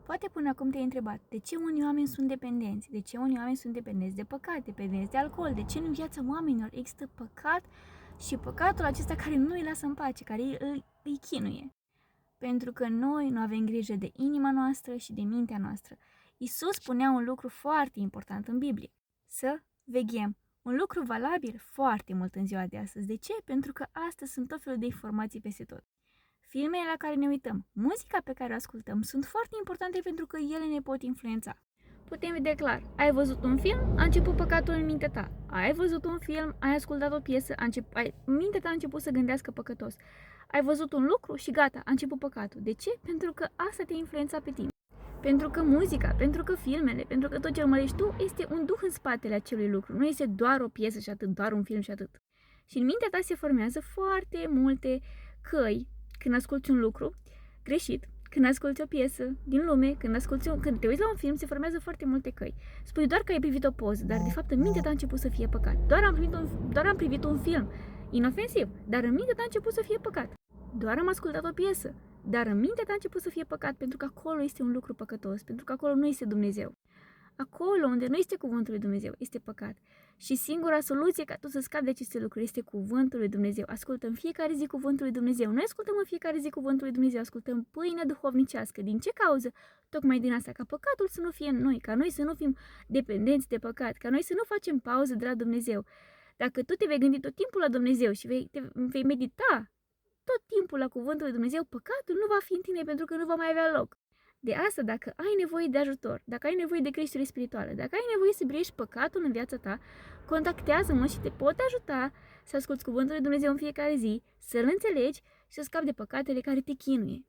Poate până acum te-ai întrebat de ce unii oameni sunt dependenți, de ce unii oameni sunt dependenți de păcat, dependenți de alcool, de ce în viața oamenilor există păcat și păcatul acesta care nu îi lasă în pace, care îi chinuie. Pentru că noi nu avem grijă de inima noastră și de mintea noastră. Iisus spunea un lucru foarte important în Biblie, să veghem. Un lucru valabil foarte mult în ziua de astăzi. De ce? Pentru că astăzi sunt tot felul de informații peste tot. Filmele la care ne uităm, muzica pe care o ascultăm sunt foarte importante pentru că ele ne pot influența. Putem vedea clar, ai văzut un film, a început păcatul în mintea ta. Ai văzut un film, ai ascultat o piesă, mintea ta a început să gândească păcătos. Ai văzut un lucru și gata, a început păcatul. De ce? Pentru că asta te influența pe tine. Pentru că muzica, pentru că filmele, pentru că tot ce urmărești tu este un duh în spatele acelui lucru. Nu este doar o piesă și atât, doar un film și atât. Și în mintea ta se formează foarte multe căi când asculti un lucru greșit, când asculti o piesă din lume, când te uiți la un film, se formează foarte multe căi. Spui doar că ai privit o poză, dar de fapt în mintea ta a început să fie păcat. Doar am privit un film inofensiv, dar în mintea ta a început să fie păcat. Doar am ascultat o piesă, dar în mintea ta a început să fie păcat, pentru că acolo este un lucru păcătos, pentru că acolo nu este Dumnezeu. Acolo unde nu este cuvântul lui Dumnezeu, este păcat. Și singura soluție ca tu să scapi de aceste lucruri este cuvântul lui Dumnezeu. Ascultăm fiecare zi cuvântul lui Dumnezeu. Noi ascultăm în fiecare zi cuvântul lui Dumnezeu, ascultăm pâinea duhovnicească. Din ce cauză? Tocmai din asta, ca păcatul să nu fie în noi, ca noi să nu fim dependenți de păcat, ca noi să nu facem pauză de la Dumnezeu. Dacă tu te vei gândi tot timpul la Dumnezeu și vei medita tot timpul la cuvântul lui Dumnezeu, păcatul nu va fi în tine pentru că nu va mai avea loc. De asta, dacă ai nevoie de ajutor, dacă ai nevoie de creștere spirituală, dacă ai nevoie să bilești păcatul în viața ta, contactează-mă și te pot ajuta să asculți cuvântul lui Dumnezeu în fiecare zi, să-l înțelegi și să scapi de păcatele care te chinuie.